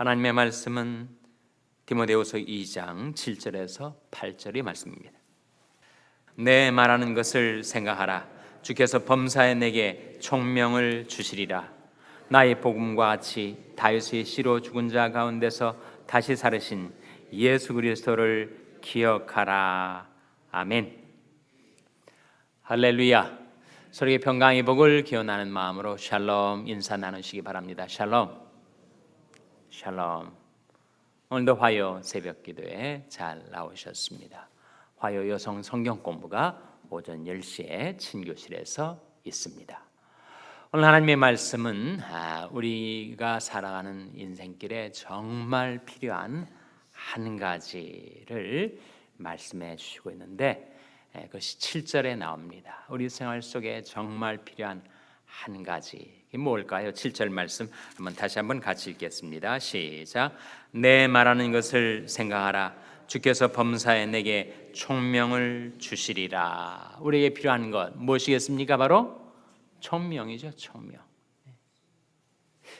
하나님의 말씀은 디모데후서 2장 7절에서 8절의 말씀입니다. 내 말하는 것을 생각하라. 주께서 범사에 내게 총명을 주시리라. 나의 복음과 같이 다윗의 씨로 죽은 자 가운데서 다시 살으신 예수 그리스도를 기억하라. 아멘. 할렐루야. 서로의 평강의 복을 기원하는 마음으로 샬롬 인사 나누시기 바랍니다. 샬롬. 샬롬. 오늘도 화요 새벽 기도에 잘 나오셨습니다. 화요 여성 성경 공부가 오전 10시에 친교실에서 있습니다. 오늘 하나님의 말씀은 우리가 살아가는 인생길에 정말 필요한 한 가지를 말씀해 주시고 있는데 그것이 7절에 나옵니다. 우리 생활 속에 정말 필요한 한 가지, 이게 뭘까요? 7절 말씀 다시 한번 같이 읽겠습니다. 시작. 내 말하는 것을 생각하라. 주께서 범사에 내게 총명을 주시리라. 우리에게 필요한 것 무엇이겠습니까? 바로 총명이죠. 총명.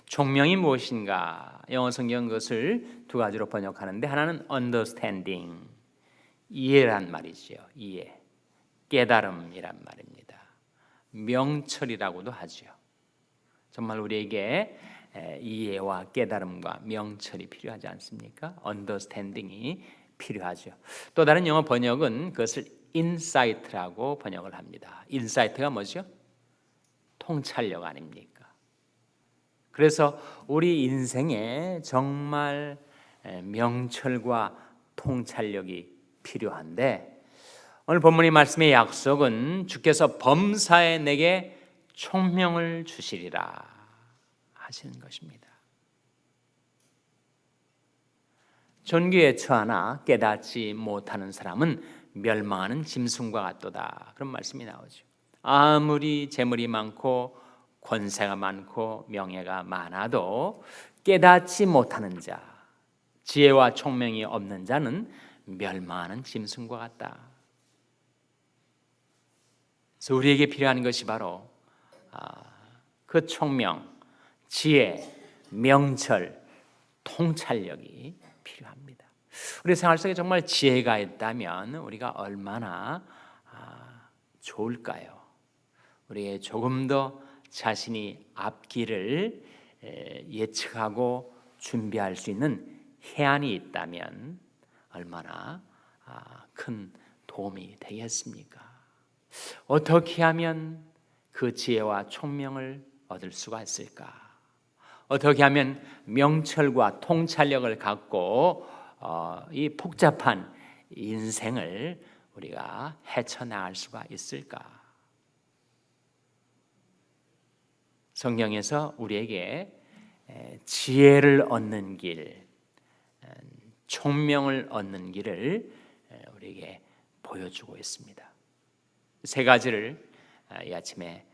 총명이 무엇인가? 영어 성경 그것을 두 가지로 번역하는데, 하나는 understanding, 이해란 말이죠. 이해, 깨달음이란 말입니다. 명철이라고도 하죠. 정말 우리에게 이해와 깨달음과 명철이 필요하지 않습니까? understanding이 필요하죠. 또 다른 영어 번역은 그것을 insight라고 번역을 합니다. insight가 뭐죠? 통찰력 아닙니까? 그래서 우리 인생에 정말 명철과 통찰력이 필요한데, 오늘 본문의 말씀의 약속은 주께서 범사에 내게 총명을 주시리라 하시는 것입니다. 존귀에 처하나 깨닫지 못하는 사람은 멸망하는 짐승과 같도다, 그런 말씀이 나오죠. 아무리 재물이 많고 권세가 많고 명예가 많아도 깨닫지 못하는 자, 지혜와 총명이 없는 자는 멸망하는 짐승과 같다. 그래서 우리에게 필요한 것이 바로 그 총명, 지혜, 명철, 통찰력이 필요합니다. 우리 생활 속에 정말 지혜가 있다면 우리가 얼마나 좋을까요? 우리의 조금 더 자신이 앞길을 예측하고 준비할 수 있는 해안이 있다면 얼마나 큰 도움이 되겠습니까? 어떻게 하면 그 지혜와 총명을 얻을 수가 있을까? 어떻게 하면 명철과 통찰력을 갖고 이 복잡한 인생을 우리가 헤쳐나갈 수가 있을까? 성경에서 우리에게 지혜를 얻는 길, 총명을 얻는 길을 우리에게 보여주고 있습니다. 세 가지를 이 아침에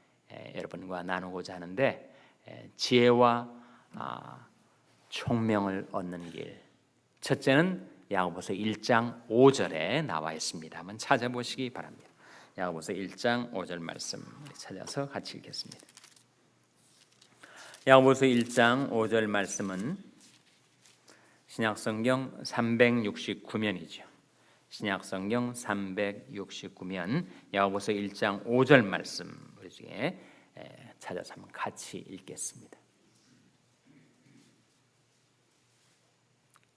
여러분과 나누고자 하는데, 지혜와 총명을 얻는 길, 첫째는 야고보서 1장 5절에 나와 있습니다. 한번 찾아보시기 바랍니다. 야고보서 1장 5절 말씀 찾아서 같이 읽겠습니다. 야고보서 1장 5절 말씀은 신약성경 369면이죠. 신약성경 369면 야고보서 1장 5절 말씀 우리 중에 찾아서 한번 같이 읽겠습니다.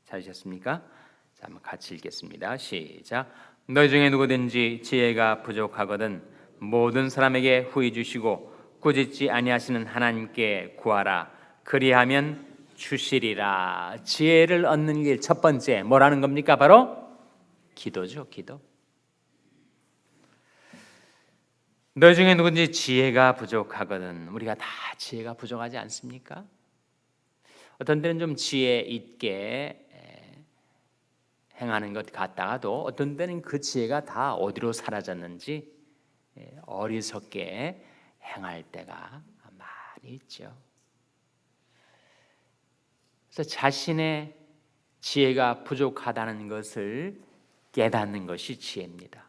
찾으셨습니까? 자, 한번 같이 읽겠습니다. 시작. 너희 중에 누구든지 지혜가 부족하거든 모든 사람에게 후히 주시고 꾸짖지 아니하시는 하나님께 구하라. 그리하면 주시리라. 지혜를 얻는 길 첫 번째 뭐라는 겁니까? 바로 기도죠. 기도. 너희 중에 누군지 지혜가 부족하거든. 우리가 다 지혜가 부족하지 않습니까? 어떤 때는 좀 지혜 있게 행하는 것 같다가도 어떤 때는 그 지혜가 다 어디로 사라졌는지 어리석게 행할 때가 많이 있죠. 그래서 자신의 지혜가 부족하다는 것을 깨닫는 것이 지혜입니다.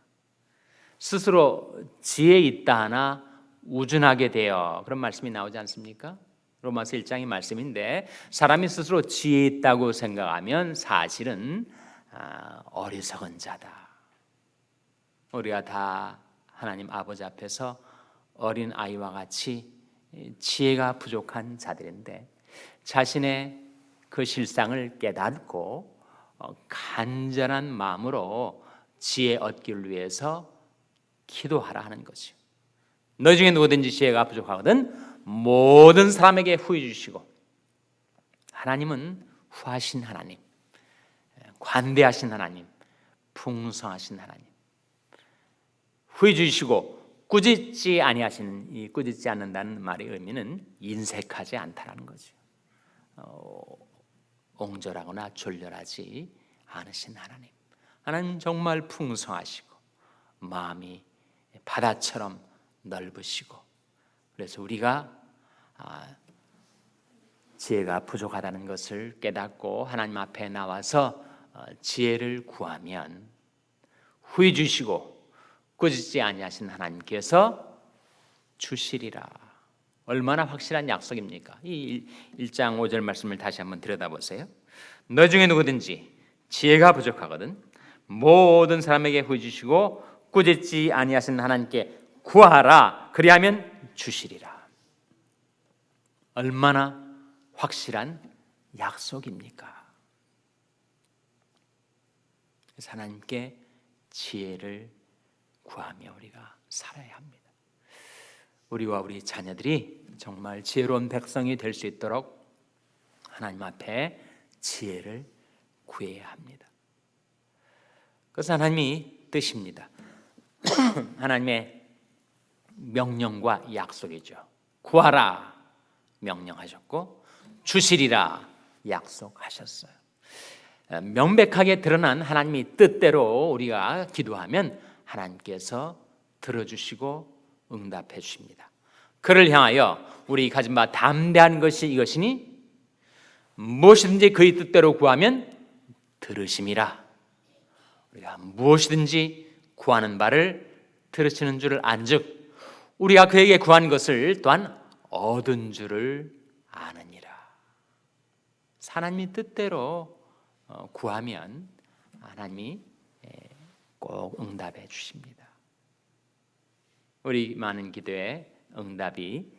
스스로 지혜 있다 하나 우준하게 되어, 그런 말씀이 나오지 않습니까? 로마서 1장의 말씀인데 사람이 스스로 지혜 있다고 생각하면 사실은 어리석은 자다. 우리가 다 하나님 아버지 앞에서 어린 아이와 같이 지혜가 부족한 자들인데 자신의 그 실상을 깨닫고 간절한 마음으로 지혜 얻기를 위해서 기도하라 하는 거죠. 너희 중에 누구든지 지혜가 부족하거든 모든 사람에게 후히 주시고, 하나님은 후하신 하나님, 관대하신 하나님, 풍성하신 하나님, 후히 주시고 꾸짖지 아니하시는, 이 꾸짖지 않는다는 말의 의미는 인색하지 않다라는 거죠. 옹졸하거나 졸렬하지 않으신 하나님. 하나님 정말 풍성하시고 마음이 바다처럼 넓으시고, 그래서 우리가 지혜가 부족하다는 것을 깨닫고 하나님 앞에 나와서 지혜를 구하면 후히 주시고 꾸짖지 아니하신 하나님께서 주시리라. 얼마나 확실한 약속입니까? 이 1장 5절 말씀을 다시 한번 들여다보세요. 너 중에 누구든지 지혜가 부족하거든 모든 사람에게 후히 주시고 꾸짖지 아니하신 하나님께 구하라. 그리하면 주시리라. 얼마나 확실한 약속입니까? 그래서 하나님께 지혜를 구하며 우리가 살아야 합니다. 우리와 우리 자녀들이 정말 지혜로운 백성이 될 수 있도록 하나님 앞에 지혜를 구해야 합니다. 그것은 하나님이 뜻입니다. 하나님의 명령과 약속이죠. 구하라 명령하셨고 주시리라 약속하셨어요. 명백하게 드러난 하나님의 뜻대로 우리가 기도하면 하나님께서 들어주시고 응답해 주십니다. 그를 향하여 우리 가진 바 담대한 것이 이것이니 무엇이든지 그의 뜻대로 구하면 들으심이라. 우리가 무엇이든지 구하는 바를 들으시는 줄을 안즉 우리가 그에게 구한 것을 또한 얻은 줄을 아느니라. 하나님의 뜻대로 구하면 하나님이 꼭 응답해 주십니다. 우리 많은 기도에 응답이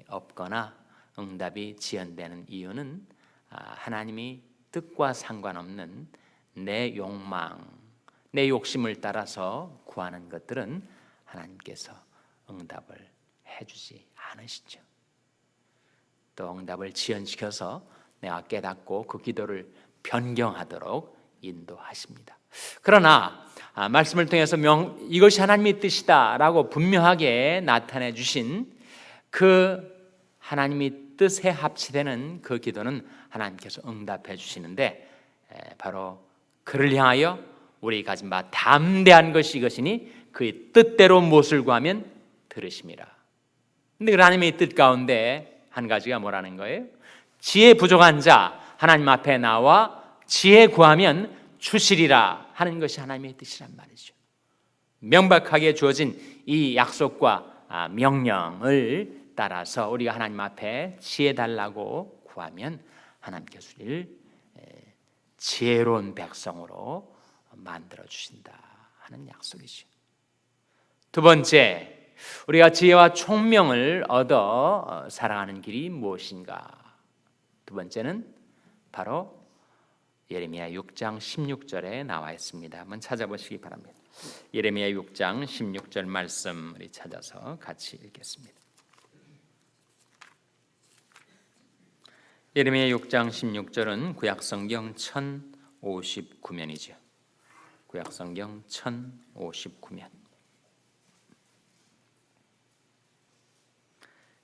없거나 응답이 지연되는 이유는 하나님이 뜻과 상관없는 내 욕망, 내 욕심을 따라서 구하는 것들은 하나님께서 응답을 해주지 않으시죠. 또 응답을 지연시켜서 내가 깨닫고 그 기도를 변경하도록 인도하십니다. 그러나 말씀을 통해서 이것이 하나님의 뜻이다라고 분명하게 나타내 주신 그 하나님의 뜻에 합치되는 그 기도는 하나님께서 응답해 주시는데 바로 그를 향하여 우리 가진 바 담대한 것이 이것이니 그의 뜻대로 무엇을 구하면 들으심이라. 근데 그 하나님의 뜻 가운데 한 가지가 뭐라는 거예요? 지혜 부족한 자 하나님 앞에 나와 지혜 구하면 주시리라 하는 것이 하나님의 뜻이란 말이죠. 명백하게 주어진 이 약속과 명령을 따라서 우리가 하나님 앞에 지혜 달라고 구하면 하나님께서 우리를 지혜로운 백성으로 만들어 주신다 하는 약속이죠. 두 번째, 우리가 지혜와 총명을 얻어 살아가는 길이 무엇인가? 두 번째는 바로 예레미야 6장 16절에 나와 있습니다. 한번 찾아보시기 바랍니다. 예레미야 6장 16절 말씀 우리 찾아서 같이 읽겠습니다. 예레미야 6장 16절은 구약성경 1059면이죠. 구약성경 1059면.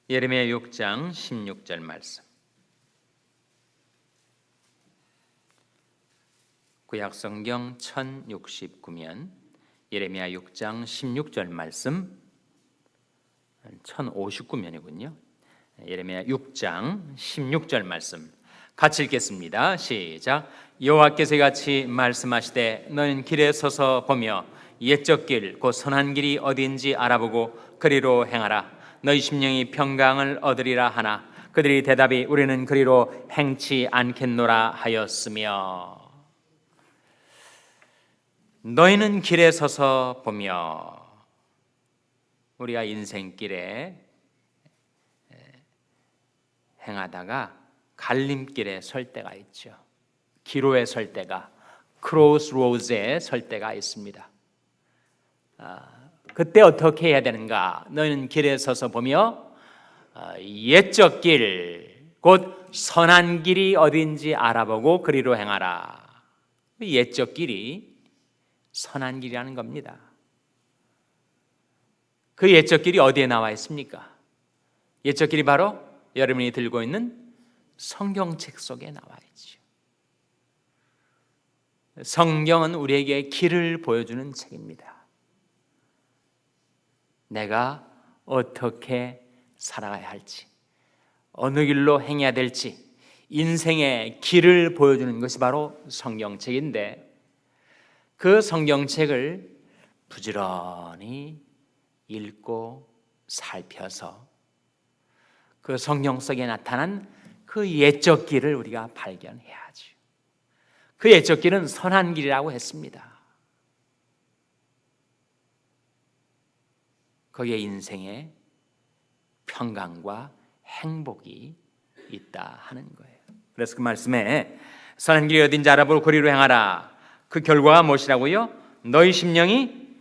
예레미야 6장 16절 말씀. 구약성경 1069면 예레미야 6장 16절 말씀 1059면이군요. 예레미야 6장 16절 말씀 같이 읽겠습니다. 시작. 여호와께서 같이 말씀하시되 너는 길에 서서 보며 옛적 길 곧 선한 길이 어디인지 알아보고 그리로 행하라. 너희 심령이 평강을 얻으리라 하나 그들이 대답이 우리는 그리로 행치 않겠노라 하였으며 너희는 길에 서서 보며 우리가 인생길에 행하다가 갈림길에 설 때가 있죠. 기로에 설 때가, 크로스로드에 설 때가 있습니다. 그때 어떻게 해야 되는가? 너희는 길에 서서 보며 옛적 길, 곧 선한 길이 어딘지 알아보고 그리로 행하라. 옛적 길이 선한 길이라는 겁니다. 그 옛적 길이 어디에 나와 있습니까? 옛적 길이 바로 여러분이 들고 있는 성경책 속에 나와 있죠. 성경은 우리에게 길을 보여주는 책입니다. 내가 어떻게 살아가야 할지, 어느 길로 행해야 될지 인생의 길을 보여주는 것이 바로 성경책인데 그 성경책을 부지런히 읽고 살펴서 그 성경 속에 나타난 그 옛적 길을 우리가 발견해야죠. 그 옛적 길은 선한 길이라고 했습니다. 거기에 인생의 평강과 행복이 있다 하는 거예요. 그래서 그 말씀에 선한 길이 어딘지 알아보고 그리로 행하라. 그 결과가 무엇이라고요? 너희 심령이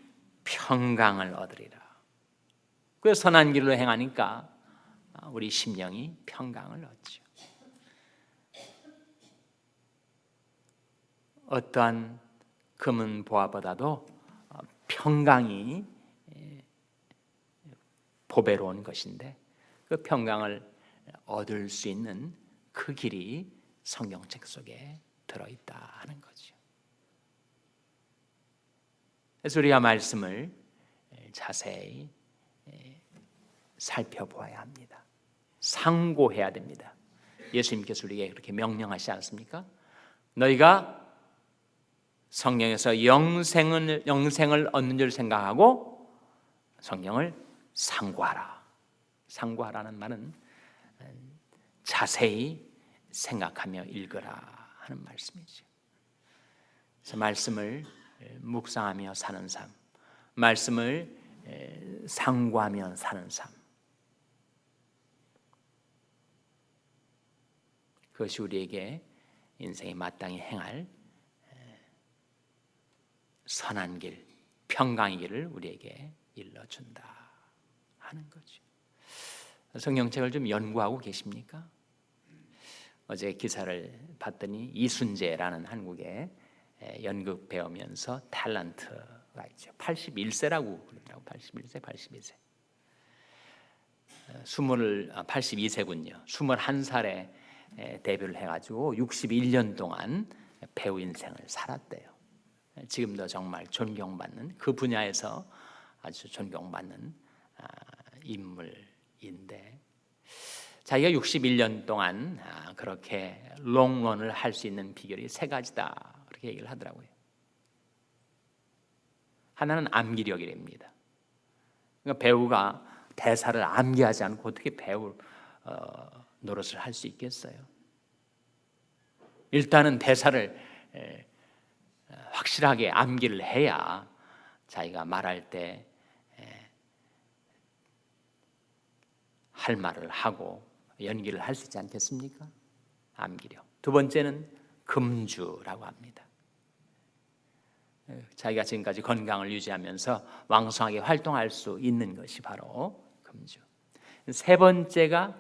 평강을 얻으리라. 그 선한 길로 행하니까 우리 심령이 평강을 얻죠. 어떠한 금은 보화보다도 평강이 보배로운 것인데 그 평강을 얻을 수 있는 그 길이 성경책 속에 들어있다 하는 거죠. 그래서 우리가 말씀을 자세히 살펴보아야 합니다. 상고해야 됩니다. 예수님께서 우리에게 그렇게 명령하시지 않습니까? 너희가 성경에서 영생을 얻는 줄 생각하고 성경을 상고하라. 상고하라는 말은 자세히 생각하며 읽으라 하는 말씀이죠. 그래서 말씀을 묵상하며 사는 삶, 말씀을 상고하며 사는 삶, 그것이 우리에게 인생에 마땅히 행할 선한 길, 평강의 길을 우리에게 일러준다 하는 거죠. 성경책을 좀 연구하고 계십니까? 어제 기사를 봤더니 이순재라는 한국의 연극 배우면서 탤런트가 있죠. 81세라고 그러더라고요. 81세, 82세. 82세군요. 21살에 데뷔를 해가지고 61년 동안 배우 인생을 살았대요. 지금도 정말 존경받는 그 분야에서 아주 존경받는 인물인데 자기가 61년 동안 그렇게 롱런을 할 수 있는 비결이 세 가지다 그렇게 얘기를 하더라고요. 하나는 암기력이랍니다. 그러니까 배우가 대사를 암기하지 않고 어떻게 배우 노릇을 할 수 있겠어요? 일단은 대사를 확실하게 암기를 해야 자기가 말할 때 할 말을 하고 연기를 할 수 있지 않겠습니까? 암기력. 두 번째는 금주라고 합니다. 자기가 지금까지 건강을 유지하면서 왕성하게 활동할 수 있는 것이 바로 금주. 세 번째가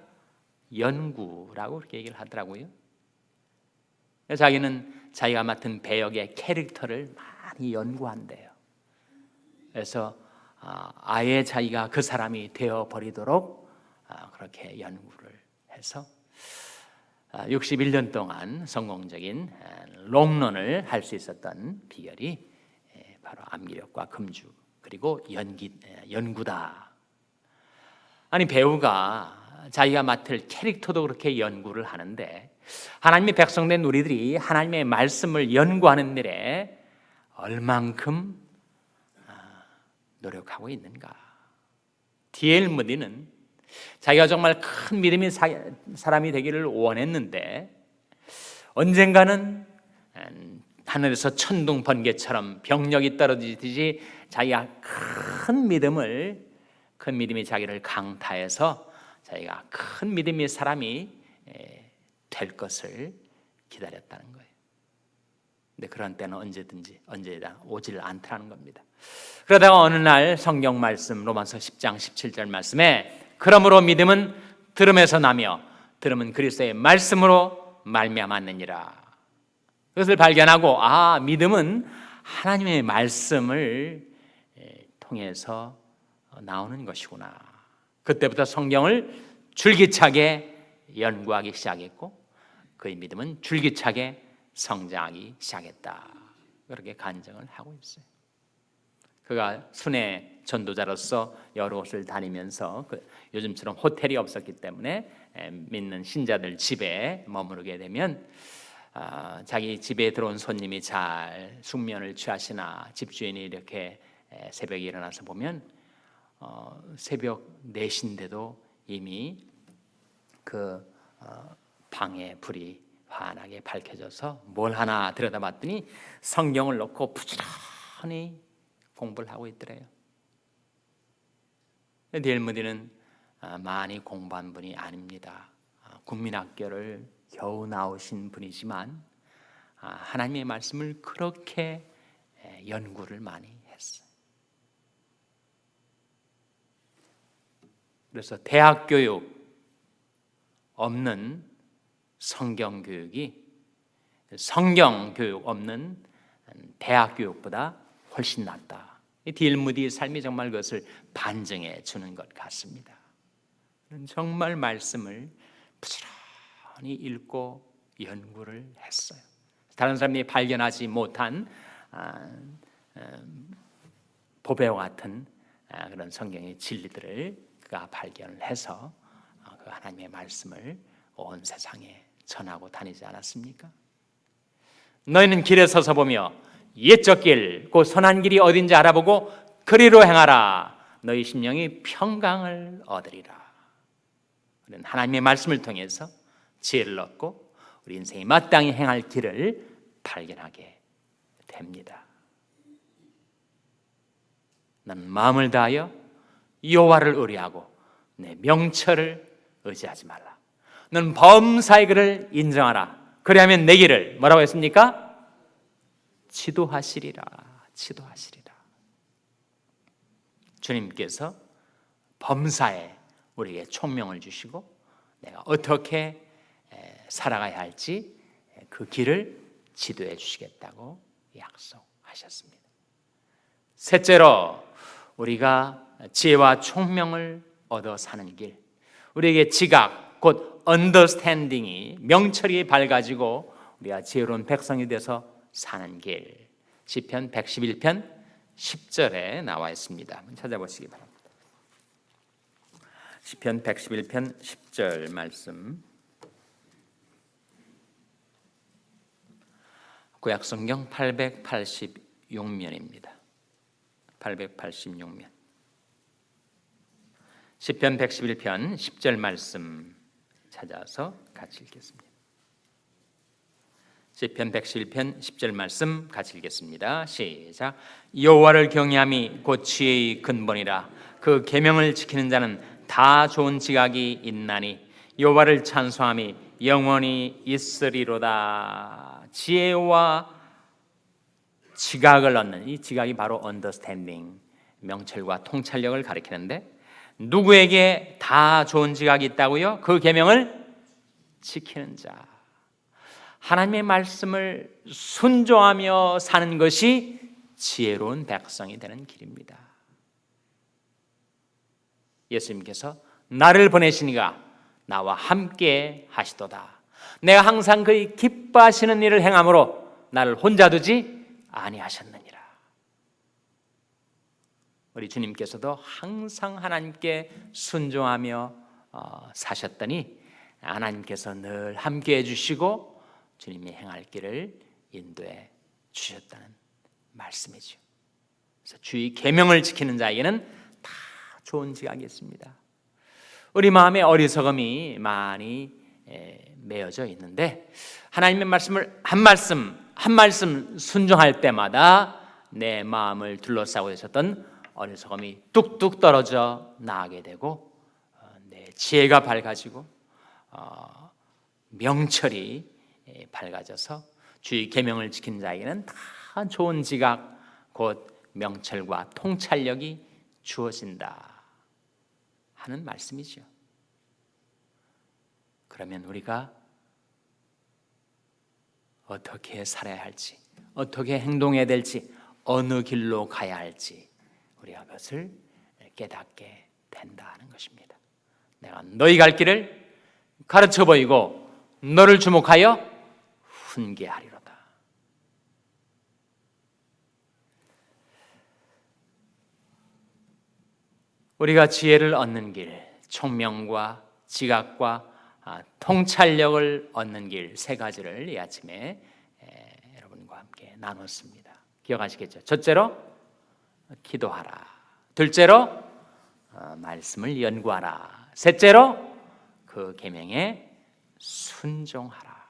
연구라고 그렇게 얘기를 하더라고요. 자기는 자기가 맡은 배역의 캐릭터를 많이 연구한대요. 그래서 아예 자기가 그 사람이 되어버리도록 그렇게 연구를 해서 61년 동안 성공적인 롱런을 할 수 있었던 비결이 바로 암기력과 금주 그리고 연구다. 아니 배우가 자기가 맡을 캐릭터도 그렇게 연구를 하는데 하나님의 백성된 우리들이 하나님의 말씀을 연구하는 일에 얼만큼 노력하고 있는가? D.L. 무디는 자기가 정말 큰 믿음의 사람이 되기를 원했는데 언젠가는 하늘에서 천둥 번개처럼 병력이 떨어지듯이 자기가 큰 믿음이 자기를 강타해서 자기가 큰 믿음의 사람이 될 것을 기다렸다는 거예요. 근데 그런 때는 언제나 오질 않더라는 겁니다. 그러다가 어느 날 성경 말씀 로마서 10장 17절 말씀에 그러므로 믿음은 들음에서 나며 들음은 그리스도의 말씀으로 말미암았느니라. 그것을 발견하고 믿음은 하나님의 말씀을 통해서 나오는 것이구나. 그때부터 성경을 줄기차게 연구하기 시작했고 그의 믿음은 줄기차게 성장하기 시작했다. 그렇게 간증을 하고 있어요. 그가 순회 전도자로서 여러 곳을 다니면서 요즘처럼 호텔이 없었기 때문에 믿는 신자들 집에 머무르게 되면 자기 집에 들어온 손님이 잘 숙면을 취하시나 집주인이 이렇게 새벽에 일어나서 보면 새벽 4시인데도 이미 그 방에 불이 환하게 밝혀져서 뭘 하나 들여다봤더니 성경을 놓고 부지런히 공부를 하고 있더래요. 딜무디는 많이 공부한 분이 아닙니다. 국민학교를 겨우 나오신 분이지만 하나님의 말씀을 그렇게 연구를 많이 했어요. 그래서 대학 교육 없는 성경 교육이 성경 교육 없는 대학 교육보다 훨씬 낫다. 딜무디의 삶이 정말 그것을 반증해 주는 것 같습니다. 정말 말씀을 부지런히 읽고 연구를 했어요. 다른 사람이 발견하지 못한 보배와 같은 그런 성경의 진리들을 그가 발견을 해서 그 하나님의 말씀을 온 세상에 전하고 다니지 않았습니까? 너희는 길에 서서 보며 옛적 길, 곧 선한 길이 어딘지 알아보고 그리로 행하라. 너희 심령이 평강을 얻으리라. 우리는 하나님의 말씀을 통해서 지혜를 얻고 우리 인생이 마땅히 행할 길을 발견하게 됩니다. 나는 마음을 다하여 여호와를 의뢰하고 내 명철을 의지하지 말라. 너는 범사의 글을 인정하라. 그리하면 내 길을 뭐라고 했습니까? 지도하시리라. 주님께서 범사에 우리에게 총명을 주시고 내가 어떻게 살아가야 할지 그 길을 지도해 주시겠다고 약속하셨습니다. 셋째로 우리가 지혜와 총명을 얻어 사는 길, 우리에게 지각 곧 언더스탠딩이 명철이 밝아지고 우리가 지혜로운 백성이 돼서 사는 길, 시편 111편 10절에 나와 있습니다. 한번 찾아보시기 바랍니다. 시편 111편 10절 말씀, 구약성경 886면입니다. 886면. 시편 111편 10절 말씀 찾아서 같이 읽겠습니다. 시편 111편 10절 말씀 같이 읽겠습니다. 시작. 여호와를 경외함이 곧 지혜의 근본이라. 그 계명을 지키는 자는 다 좋은 지각이 있나니 여호와를 찬송함이 영원히 있으리로다. 지혜와 지각을 얻는, 이 지각이 바로 언더스탠딩, 명철과 통찰력을 가리키는데 누구에게 다 좋은 지각이 있다고요? 그 계명을 지키는 자, 하나님의 말씀을 순종하며 사는 것이 지혜로운 백성이 되는 길입니다. 예수님께서 나를 보내시니가 나와 함께 하시도다. 내가 항상 그의 기뻐하시는 일을 행함으로 나를 혼자 두지 아니하셨느니라. 우리 주님께서도 항상 하나님께 순종하며 사셨더니 하나님께서 늘 함께 해주시고 주님이 행할 길을 인도해 주셨다는 말씀이죠. 그래서 주의 계명을 지키는 자에게는 다 좋은 지각이 있습니다. 우리 마음에 어리석음이 많이 매여져 있는데 하나님의 말씀을 한 말씀 순종할 때마다 내 마음을 둘러싸고 있었던 어리석음이 뚝뚝 떨어져 나가게 되고 내 지혜가 밝아지고 명철이 밝아져서 주의 계명을 지킨 자에게는 다 좋은 지각 곧 명철과 통찰력이 주어진다 하는 말씀이죠. 그러면 우리가 어떻게 살아야 할지, 어떻게 행동해야 될지, 어느 길로 가야 할지 우리가 그것을 깨닫게 된다는 것입니다. 내가 너희 갈 길을 가르쳐 보이고 너를 주목하여 훈계하리로다. 우리가 지혜를 얻는 길, 총명과 지각과 통찰력을 얻는 길 세 가지를 이 아침에 여러분과 함께 나눴습니다. 기억하시겠죠? 첫째로 기도하라. 둘째로 말씀을 연구하라. 셋째로 그 계명에 순종하라.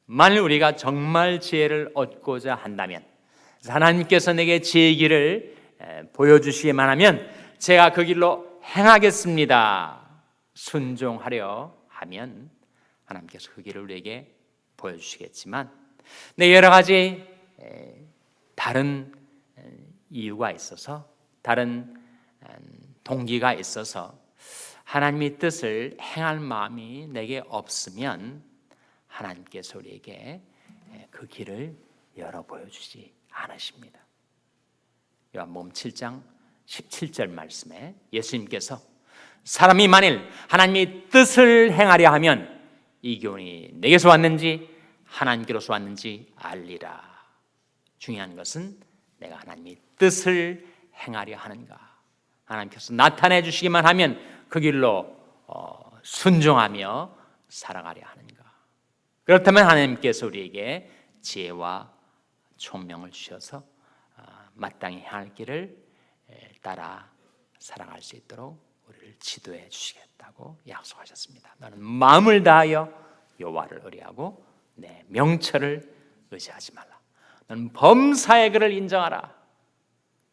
만일 우리가 정말 지혜를 얻고자 한다면, 하나님께서 내게 지혜의 길을 보여주시기만 하면 제가 그 길로 행하겠습니다. 순종하려 하면 하나님께서 그 길을 우리에게 보여주시겠지만 여러 가지 다른 이유가 있어서, 다른 동기가 있어서 하나님의 뜻을 행할 마음이 내게 없으면 하나님께서 우리에게 그 길을 열어 보여주지 않으십니다. 요한복음 7장 17절 말씀에 예수님께서 사람이 만일 하나님의 뜻을 행하려 하면 이 교훈이 내게서 왔는지 하나님께로서 왔는지 알리라. 중요한 것은 내가 하나님의 뜻을 행하려 하는가, 하나님께서 나타내 주시기만 하면 그 길로 순종하며 살아가려 하는가. 그렇다면 하나님께서 우리에게 지혜와 총명을 주셔서 마땅히 행할 길을 따라 살아갈 수 있도록 우리를 지도해 주시겠다고 약속하셨습니다. 너는 마음을 다하여 여호와를 의뢰하고 내 명철을 의지하지 말라. 너는 범사의 그를 인정하라.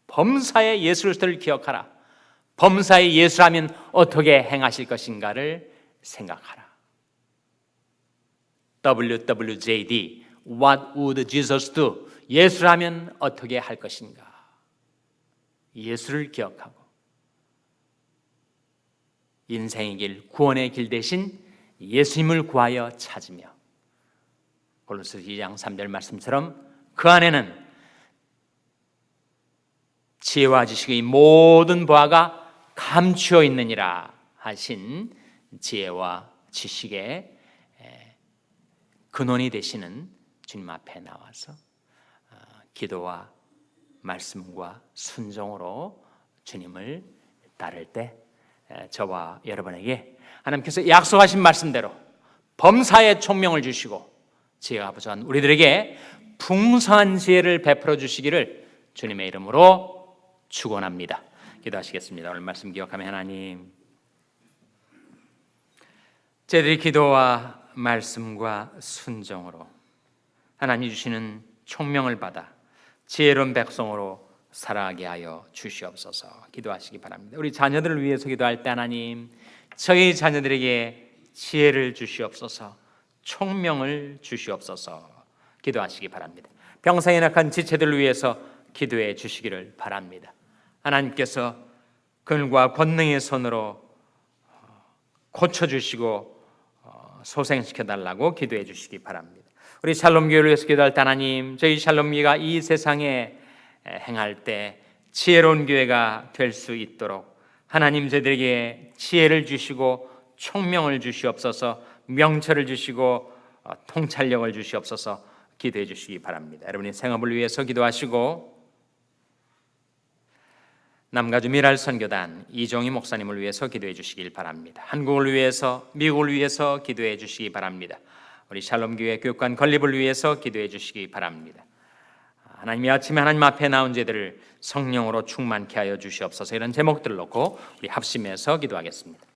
범사의 예수 그리스도를 기억하라. 범사의 예수라면 어떻게 행하실 것인가를 생각하라. WWJD What would Jesus do? 예수라면 어떻게 할 것인가? 예수를 기억하고 인생의 길, 구원의 길 대신 예수님을 구하여 찾으며 골로새 2장 3절 말씀처럼 그 안에는 지혜와 지식의 모든 보화가 감추어 있느니라 하신 지혜와 지식의 근원이 되시는 주님 앞에 나와서 기도와 말씀과 순종으로 주님을 따를 때 저와 여러분에게 하나님께서 약속하신 말씀대로 범사의 총명을 주시고 지혜가 부족한 우리들에게 풍성한 지혜를 베풀어 주시기를 주님의 이름으로 축원합니다. 기도하시겠습니다. 오늘 말씀 기억하며 하나님, 저희들이 기도와 말씀과 순종으로 하나님 주시는 총명을 받아 지혜로운 백성으로 살아가게 하여 주시옵소서. 기도하시기 바랍니다. 우리 자녀들을 위해서 기도할 때 하나님, 저희 자녀들에게 지혜를 주시옵소서, 총명을 주시옵소서. 기도하시기 바랍니다. 병상에 낙한 지체들을 위해서 기도해 주시기를 바랍니다. 하나님께서 그늘과 권능의 손으로 고쳐주시고 소생시켜달라고 기도해 주시기 바랍니다. 우리 샬롬교회를 위해서 기도할 때 하나님, 저희 샬롬교회가 이 세상에 행할 때 지혜로운 교회가 될 수 있도록 하나님 저희들에게 지혜를 주시고 총명을 주시옵소서, 명철을 주시고 통찰력을 주시옵소서. 기도해 주시기 바랍니다. 여러분의 생업을 위해서 기도하시고 남가주 미랄 선교단 이종희 목사님을 위해서 기도해 주시길 바랍니다. 한국을 위해서, 미국을 위해서 기도해 주시기 바랍니다. 우리 샬롬교회 교육관 건립을 위해서 기도해 주시기 바랍니다. 하나님이 아침에 하나님 앞에 나온 저희들을 성령으로 충만케 하여 주시옵소서. 이런 제목들을 놓고 우리 합심해서 기도하겠습니다.